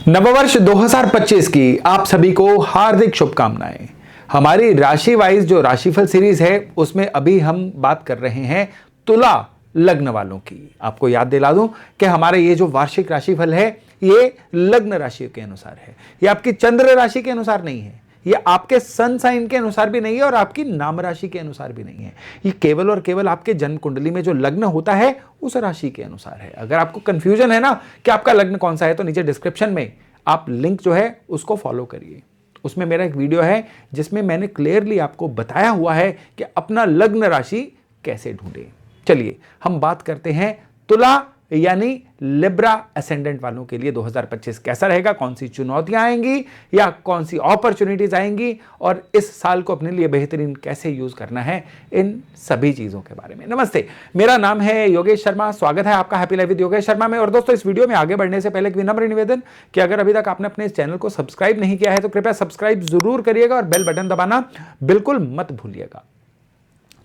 नववर्ष 2025 की आप सभी को हार्दिक शुभकामनाएं। हमारी राशि वाइज जो राशिफल सीरीज है उसमें अभी हम बात कर रहे हैं तुला लग्न वालों की। आपको याद दिला दूं कि हमारे ये जो वार्षिक राशिफल है ये लग्न राशि के अनुसार है, ये आपकी चंद्र राशि के अनुसार नहीं है, ये आपके सन साइन के अनुसार भी नहीं है और आपकी नाम राशि के अनुसार भी नहीं है। ये केवल और केवल आपके जन्म कुंडली में जो लग्न होता है उस राशि के अनुसार है। अगर आपको कंफ्यूजन है ना कि आपका लग्न कौन सा है तो नीचे डिस्क्रिप्शन में आप लिंक जो है उसको फॉलो करिए। उसमें मेरा एक वीडियो है जिसमें मैंने क्लियरली आपको बताया हुआ है कि अपना लग्न राशि कैसे ढूंढे। चलिए हम बात करते हैं तुला यानी लिब्रा असेंडेंट वालों के लिए 2025 कैसा रहेगा, कौन सी चुनौतियां आएंगी या कौन सी अपॉर्चुनिटीज आएंगी और इस साल को अपने लिए बेहतरीन कैसे यूज करना है, इन सभी चीजों के बारे में। नमस्ते, मेरा नाम है योगेश शर्मा, स्वागत है आपका happy life with Yogesh Sharma में। और दोस्तों, इस वीडियो में आगे बढ़ने से पहले एक विनम्र निवेदन कि अगर अभी तक आपने अपने इस चैनल को सब्सक्राइब नहीं किया है तो कृपया सब्सक्राइब जरूर करिएगा और बेल बटन दबाना बिल्कुल मत भूलिएगा।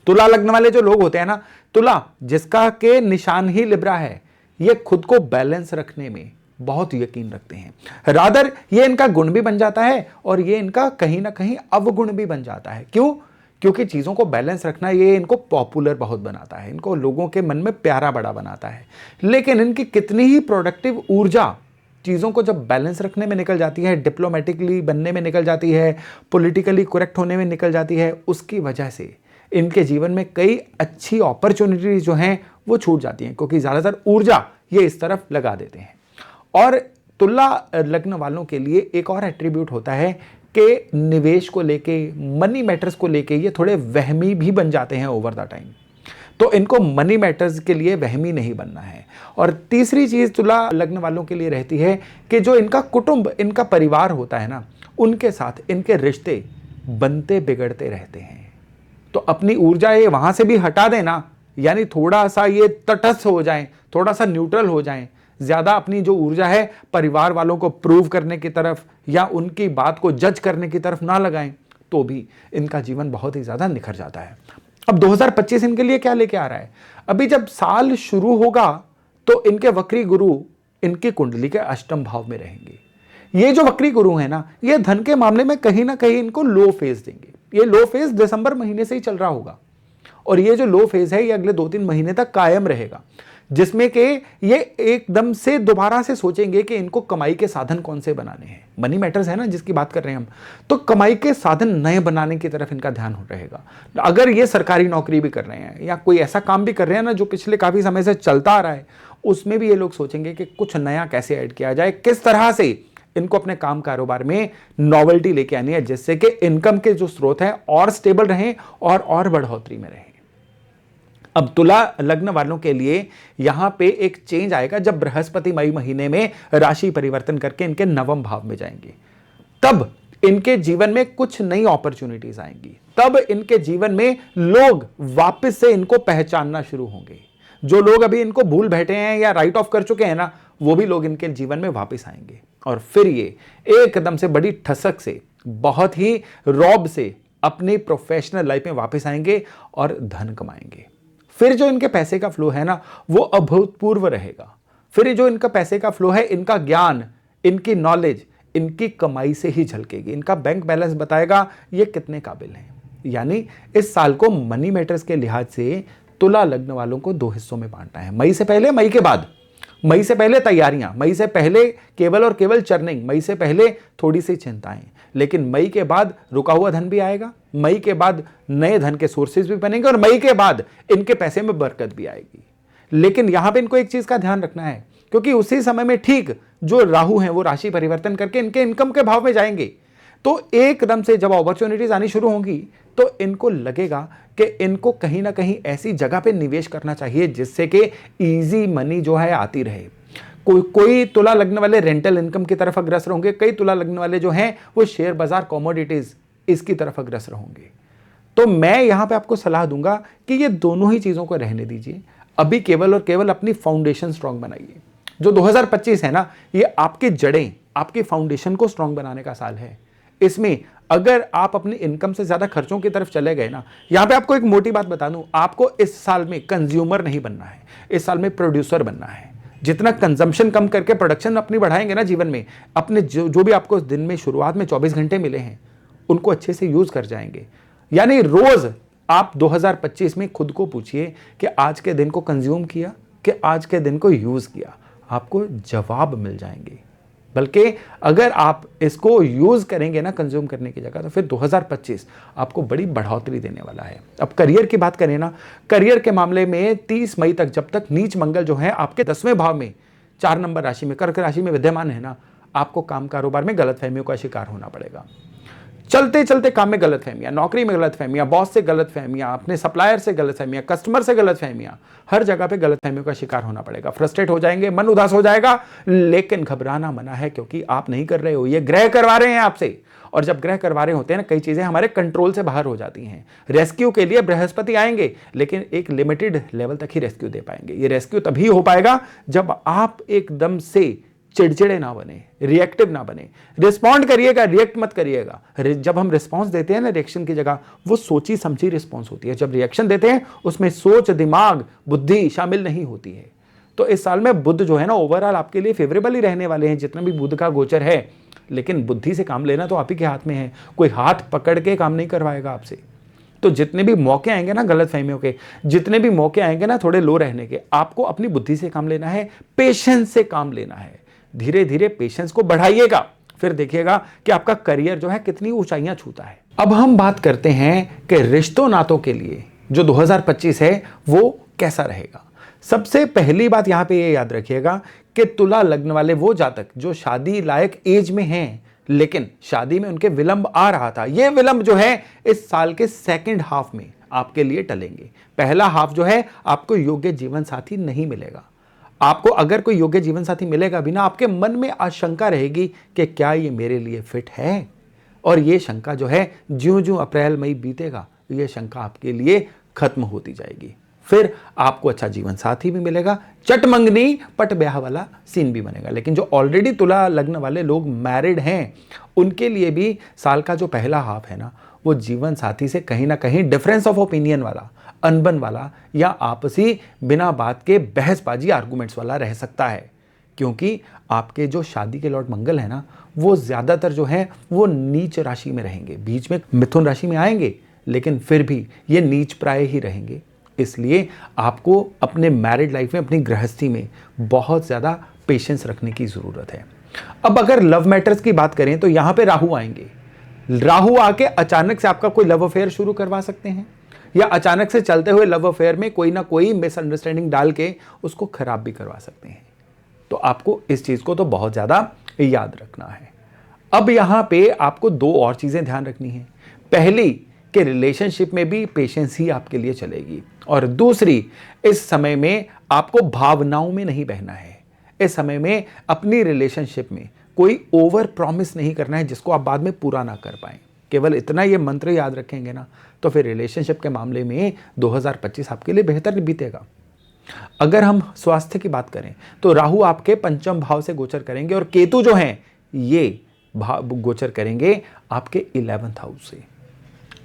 तुला लग्न वाले जो लोग होते हैं ना, तुला जिसका के निशान ही लिब्रा है, ये खुद को बैलेंस रखने में बहुत यकीन रखते हैं। रादर ये इनका गुण भी बन जाता है और ये इनका कहीं ना कहीं अवगुण भी बन जाता है। क्यों? क्योंकि चीजों को बैलेंस रखना ये इनको पॉपुलर बहुत बनाता है, इनको लोगों के मन में प्यारा बड़ा बनाता है। लेकिन इनकी कितनी ही प्रोडक्टिव ऊर्जा चीज़ों को जब बैलेंस रखने में निकल जाती है, डिप्लोमेटिकली बनने में निकल जाती है, पॉलिटिकली करेक्ट होने में निकल जाती है, उसकी वजह से इनके जीवन में कई अच्छी अपॉर्चुनिटीज जो हैं वो छूट जाती हैं, क्योंकि ज़्यादातर ऊर्जा ये इस तरफ लगा देते हैं। और तुला लग्न वालों के लिए एक और एट्रीब्यूट होता है कि निवेश को लेके, मनी मैटर्स को लेके ये थोड़े वहमी भी बन जाते हैं ओवर द टाइम। तो इनको मनी मैटर्स के लिए वहमी नहीं बनना है। और तीसरी चीज़ तुला लग्न वालों के लिए रहती है कि जो इनका कुटुंब, इनका परिवार होता है ना, उनके साथ इनके रिश्ते बनते बिगड़ते रहते हैं। तो अपनी ऊर्जा ये वहां से भी हटा देना, यानी थोड़ा सा ये तटस्थ हो जाएं, थोड़ा सा न्यूट्रल हो जाएं, ज्यादा अपनी जो ऊर्जा है परिवार वालों को प्रूव करने की तरफ या उनकी बात को जज करने की तरफ ना लगाएं, तो भी इनका जीवन बहुत ही ज्यादा निखर जाता है। अब 2025 इनके लिए क्या लेके आ रहा है? अभी जब साल शुरू होगा तो इनके वक्री गुरु इनकी कुंडली के अष्टम भाव में रहेंगे। ये जो वक्री गुरु है ना, ये धन के मामले में कहीं ना कहीं इनको लो फेज देंगे। ये लो फेज दिसंबर महीने से ही चल रहा होगा और ये जो लो फेज है ये अगले 2-3 महीने तक कायम रहेगा, जिसमें कि ये एकदम से दोबारा से सोचेंगे कि इनको कमाई के साधन कौन से बनाने हैं। मनी मैटर्स है ना जिसकी बात कर रहे हैं हम, तो कमाई के साधन नए बनाने की तरफ इनका ध्यान रहेगा। अगर ये सरकारी नौकरी भी कर रहे हैं या कोई ऐसा काम भी कर रहे हैं ना जो पिछले काफी समय से चलता आ रहा है, उसमें भी ये लोग सोचेंगे कि कुछ नया कैसे ऐड किया जाए, किस तरह से इनको अपने काम कारोबार में नॉवेल्टी लेके आनी है, जिससे कि इनकम के जो स्रोत हैं और स्टेबल रहें और बढ़ोतरी में रहें। अब तुला लग्न वालों के लिए यहां पे एक चेंज आएगा जब बृहस्पति मई महीने में राशि परिवर्तन करके इनके नवम भाव में जाएंगे। तब इनके जीवन में कुछ नई अपॉर्चुनिटीज आएंगी, तब इनके जीवन में लोग वापस से इनको पहचानना शुरू होंगे। जो लोग अभी इनको भूल बैठे हैं या राइट ऑफ कर चुके हैं ना, वो भी लोग इनके जीवन में वापस आएंगे और फिर ये एकदम से बड़ी ठसक से, बहुत ही रौब से अपनी प्रोफेशनल लाइफ में वापस आएंगे और धन कमाएंगे। फिर जो इनके पैसे का फ्लो है ना वो अभूतपूर्व रहेगा। फिर जो इनका पैसे का फ्लो है, इनका ज्ञान, इनकी नॉलेज, इनकी कमाई से ही झलकेगी। इनका बैंक बैलेंस बताएगा ये कितने काबिल हैं। यानी इस साल को मनी मैटर्स के लिहाज से तुला लग्न वालों को 2 हिस्सों में बांटना है, मई से पहले, मई के बाद। मई से पहले तैयारियां, मई से पहले केवल और केवल चर्निंग, मई से पहले थोड़ी सी चिंताएं, लेकिन मई के बाद रुका हुआ धन भी आएगा, मई के बाद नए धन के सोर्सेज भी बनेंगे और मई के बाद इनके पैसे में बरकत भी आएगी। लेकिन यहां पे इनको एक चीज का ध्यान रखना है, क्योंकि उसी समय में ठीक जो राहु हैं वो राशि परिवर्तन करके इनके इनकम के भाव में जाएंगे। तो एकदम से जब अपॉर्चुनिटीज आनी शुरू होंगी तो इनको लगेगा कि इनको कहीं ना कहीं ऐसी जगह पे निवेश करना चाहिए जिससे कि इजी मनी जो है आती रहे। कोई तुला लग्न वाले रेंटल इनकम की तरफ अग्रसर होंगे, कई तुला लग्न वाले जो हैं वो शेयर बाजार, कमोडिटीज, इसकी तरफ अग्रसर होंगे। तो मैं यहां पे आपको सलाह दूंगा कि ये दोनों ही चीजों को रहने दीजिए। अभी केवल और केवल अपनी फाउंडेशन स्ट्रांग बनाइए। जो 2025 है ना, ये आपकी जड़ें, आपकी फाउंडेशन को स्ट्रांग बनाने का साल है। इसमें अगर आप अपनी इनकम से ज्यादा खर्चों की तरफ चले गए ना, यहां पे आपको एक मोटी बात बता दूं, आपको इस साल में कंज्यूमर नहीं बनना है, इस साल में प्रोड्यूसर बनना है। जितना कंजम्पशन कम करके प्रोडक्शन अपनी बढ़ाएंगे ना जीवन में, अपने जो भी आपको दिन में शुरुआत में 24 घंटे मिले हैं उनको अच्छे से यूज कर जाएंगे। यानी रोज आप 2025 में खुद को पूछिए कि आज के दिन को कंज्यूम किया कि आज के दिन को यूज किया, आपको जवाब मिल जाएंगे। बल्कि अगर आप इसको यूज करेंगे ना कंज्यूम करने की जगह, तो फिर 2025 आपको बड़ी बढ़ोतरी देने वाला है। अब करियर की बात करें ना, करियर के मामले में 30 मई तक जब तक नीच मंगल जो है आपके 10वें भाव में 4 नंबर राशि में कर्क राशि में विद्यमान है ना, आपको काम कारोबार में गलतफहमियों का शिकार होना पड़ेगा। चलते चलते काम में गलतफहमियां, नौकरी में गलतफहमियां, बॉस से गलतफहमियां, अपने सप्लायर से गलतफहमियां, कस्टमर से गलतफहमियां, हर जगह पे गलतफहमियों का शिकार होना पड़ेगा। फ्रस्ट्रेट हो जाएंगे, मन उदास हो जाएगा, लेकिन घबराना मना है क्योंकि आप नहीं कर रहे हो, ये ग्रह करवा रहे हैं आपसे। और जब ग्रह करवा रहे होते हैं ना, कई चीजें हमारे कंट्रोल से बाहर हो जाती हैं। रेस्क्यू के लिए बृहस्पति आएंगे, लेकिन एक लिमिटेड लेवल तक ही रेस्क्यू दे पाएंगे। ये रेस्क्यू तभी हो पाएगा जब आप एकदम से चिड़चिड़े ना बने, रिएक्टिव ना बने। रिस्पॉन्ड करिएगा, रिएक्ट मत करिएगा। जब हम रिस्पॉन्स देते हैं ना रिएक्शन की जगह, वो सोची समझी रिस्पॉन्स होती है। जब रिएक्शन देते हैं उसमें सोच, दिमाग, बुद्धि शामिल नहीं होती है। तो इस साल में बुध जो है ना ओवरऑल आपके लिए फेवरेबल ही रहने वाले हैं, जितना भी बुध का गोचर है। लेकिन बुद्धि से काम लेना तो आप ही के हाथ में है, कोई हाथ पकड़ के काम नहीं करवाएगा आपसे। तो जितने भी मौके आएंगे ना गलतफहमियों के, जितने भी मौके आएंगे ना थोड़े लो रहने के, आपको अपनी बुद्धि से काम लेना है, पेशेंस से काम लेना है। धीरे धीरे पेशेंस को बढ़ाइएगा, फिर देखिएगा कि आपका करियर जो है कितनी ऊंचाइयां छूता है। अब हम बात करते हैं कि रिश्तों नातों के लिए जो 2025 है वो कैसा रहेगा। सबसे पहली बात यहां पे ये याद रखिएगा कि तुला लग्न वाले वो जातक जो शादी लायक एज में हैं, लेकिन शादी में उनके विलंब आ रहा था, ये विलंब जो है इस साल के सेकंड हाफ में आपके लिए टलेंगे। पहला हाफ जो है आपको योग्य जीवन साथी नहीं मिलेगा। आपको अगर कोई योग्य जीवन साथी मिलेगा भी ना, आपके मन में आशंका रहेगी कि क्या ये मेरे लिए फिट है। और ये शंका जो है ज्यों-ज्यों अप्रैल मई बीतेगा, ये शंका आपके लिए खत्म होती जाएगी। फिर आपको अच्छा जीवन साथी भी मिलेगा, चट मंगनी पट ब्याह वाला सीन भी बनेगा। लेकिन जो ऑलरेडी तुला लग्न वाले लोग मैरिड हैं, उनके लिए भी साल का जो पहला हाफ है ना, वो जीवन साथी से कहीं ना कहीं डिफरेंस ऑफ ओपिनियन वाला, अनबन वाला या आपसी बिना बात के बहसबाजी आर्गुमेंट्स वाला रह सकता है। क्योंकि आपके जो शादी के लॉर्ड मंगल है ना, वो ज्यादातर जो है वो नीच राशि में रहेंगे। बीच में मिथुन राशि में आएंगे, लेकिन फिर भी ये नीच प्राय ही रहेंगे। इसलिए आपको अपने मैरिड लाइफ में, अपनी गृहस्थी में बहुत ज्यादा पेशेंस रखने की जरूरत है। अब अगर लव मैटर्स की बात करें तो यहां पे राहु आएंगे। राहु आके अचानक से आपका कोई लव अफेयर शुरू करवा सकते हैं, या अचानक से चलते हुए लव अफेयर में कोई ना कोई मिसअंडरस्टैंडिंग डाल के उसको खराब भी करवा सकते हैं। तो आपको इस चीज को तो बहुत ज्यादा याद रखना है। अब यहां पे आपको दो और चीजें ध्यान रखनी है। पहली कि रिलेशनशिप में भी पेशेंस ही आपके लिए चलेगी, और दूसरी इस समय में आपको भावनाओं में नहीं बहना है। इस समय में अपनी रिलेशनशिप में कोई ओवर प्रॉमिस नहीं करना है जिसको आप बाद में पूरा ना कर पाए। केवल इतना ये मंत्र याद रखेंगे ना, तो फिर रिलेशनशिप के मामले में 2025 आपके लिए बेहतर बीतेगा। अगर हम स्वास्थ्य की बात करें तो राहु आपके पंचम भाव से गोचर करेंगे, और केतु जो हैं ये गोचर करेंगे आपके 11th हाउस से।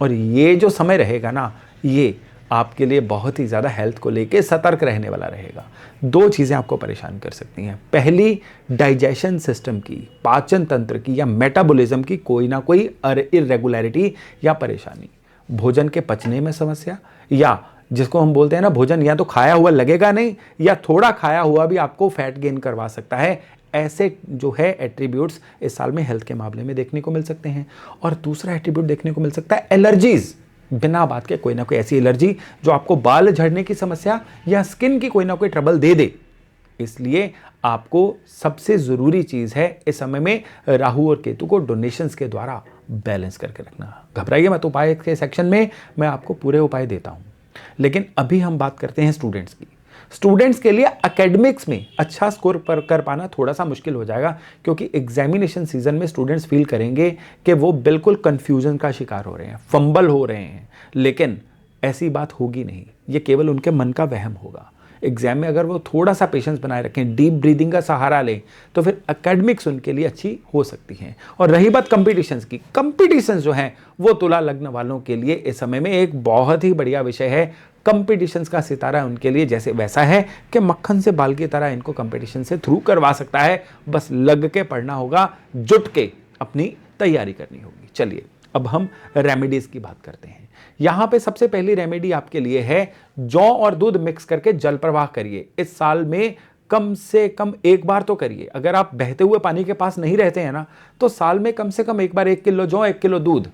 और ये जो समय रहेगा ना, ये आपके लिए बहुत ही ज़्यादा हेल्थ को लेके सतर्क रहने वाला रहेगा। दो चीज़ें आपको परेशान कर सकती हैं। पहली, डाइजेशन सिस्टम की, पाचन तंत्र की या मेटाबॉलिज्म की कोई ना कोई इरेगुलरिटी या परेशानी। भोजन के पचने में समस्या, या जिसको हम बोलते हैं ना भोजन या तो खाया हुआ लगेगा नहीं, या थोड़ा खाया हुआ भी आपको फैट गेन करवा सकता है। ऐसे जो है एट्रीब्यूट्स इस साल में हेल्थ के मामले में देखने को मिल सकते हैं। और दूसरा एट्रीब्यूट देखने को मिल सकता है एलर्जीज। बिना बात के कोई ना कोई ऐसी एलर्जी जो आपको बाल झड़ने की समस्या या स्किन की कोई ना कोई ट्रबल दे दे। इसलिए आपको सबसे जरूरी चीज है इस समय में राहु और केतु को डोनेशंस के द्वारा बैलेंस करके रखना। घबराइए मत, उपाय के सेक्शन में मैं आपको पूरे उपाय देता हूं। लेकिन अभी हम बात करते हैं स्टूडेंट्स की। स्टूडेंट्स के लिए एकेडमिक्स में अच्छा स्कोर कर पाना थोड़ा सा मुश्किल हो जाएगा, क्योंकि एग्जामिनेशन सीजन में स्टूडेंट्स फील करेंगे कि वो बिल्कुल कंफ्यूजन का शिकार हो रहे हैं, फंबल हो रहे हैं। लेकिन ऐसी बात होगी नहीं, ये केवल उनके मन का वहम होगा। एग्जाम में अगर वो थोड़ा सा पेशेंस बनाए रखें, डीप ब्रीदिंग का सहारा लें, तो फिर एकेडमिक्स उनके लिए अच्छी हो सकती हैं। और रही बात कंपटीशंस की, कंपटीशंस जो हैं वो तुला लग्न वालों के लिए इस समय में एक बहुत ही बढ़िया विषय है। कंपटीशंस का सितारा उनके लिए जैसे वैसा है कि मक्खन से बाल की तरह इनको कंपटीशन से थ्रू करवा सकता है। बस लग के पढ़ना होगा, जुट के अपनी तैयारी करनी होगी। चलिए अब हम रेमेडीज की बात करते हैं। यहां पे सबसे पहली रेमेडी आपके लिए है, जौ और दूध मिक्स करके जल प्रवाह करिए। इस साल में कम से कम एक बार तो करिए। अगर आप बहते हुए पानी के पास नहीं रहते हैं ना, तो साल में कम से कम एक बार 1 किलो जौ 1 किलो दूध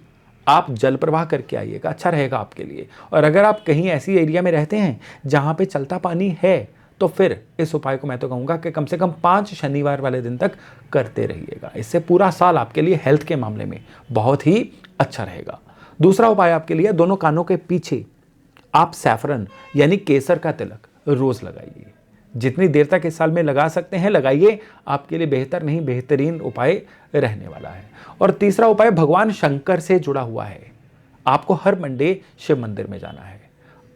आप जल प्रवाह करके आइएगा, अच्छा रहेगा आपके लिए। और अगर आप कहीं ऐसी एरिया में रहते हैं जहां पे चलता पानी है, तो फिर इस उपाय को मैं तो कहूंगा कि कम से कम 5 शनिवार वाले दिन तक करते रहिएगा। इससे पूरा साल आपके लिए हेल्थ के मामले में बहुत ही अच्छा रहेगा। दूसरा उपाय आपके लिए, दोनों कानों के पीछे आप सैफरन यानी केसर का तिलक रोज लगाइए। जितनी देर तक इस साल में लगा सकते हैं लगाइए, आपके लिए बेहतर नहीं बेहतरीन उपाय रहने वाला है। और तीसरा उपाय भगवान शंकर से जुड़ा हुआ है। आपको हर मंडे शिव मंदिर में जाना है।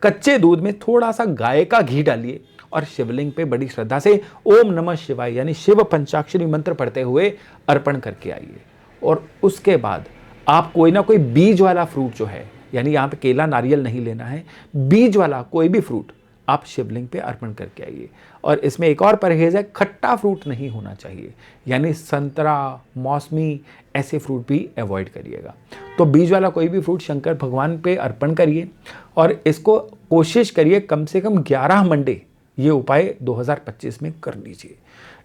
कच्चे दूध में थोड़ा सा गाय का घी डालिए और शिवलिंग पे बड़ी श्रद्धा से ओम नमः शिवाय यानी शिव पंचाक्षरी मंत्र पढ़ते हुए अर्पण करके आइए। और उसके बाद आप कोई ना कोई बीज वाला फ्रूट जो है, यानी यहाँ पे केला नारियल नहीं लेना है, बीज वाला कोई भी फ्रूट आप शिवलिंग पे अर्पण करके आइए। और इसमें एक और परहेज है, खट्टा फ्रूट नहीं होना चाहिए, यानी संतरा, मौसमी ऐसे फ्रूट भी अवॉइड करिएगा। तो बीज वाला कोई भी फ्रूट शंकर भगवान पे अर्पण करिए और इसको कोशिश करिए कम से कम 11 मंडे ये उपाय 2025 में कर लीजिए।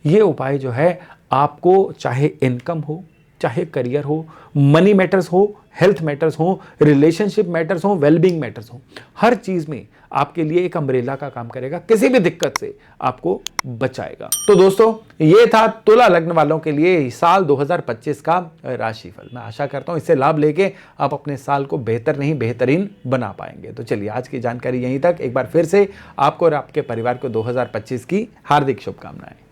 ये उपाय जो है आपको चाहे इनकम हो, चाहे करियर हो, मनी मैटर्स हो, हेल्थ मैटर्स हो, रिलेशनशिप मैटर्स हो, वेलबींग मैटर्स हो, हर चीज में आपके लिए एक अम्ब्रेला का काम करेगा, किसी भी दिक्कत से आपको बचाएगा। तो दोस्तों ये था तुला लग्न वालों के लिए साल 2025 का राशिफल। मैं आशा करता हूं इससे लाभ लेके आप अपने साल को बेहतर नहीं बेहतरीन बना पाएंगे। तो चलिए आज की जानकारी यहीं तक। एक बार फिर से आपको और आपके परिवार को 2025 की हार्दिक शुभकामनाएं।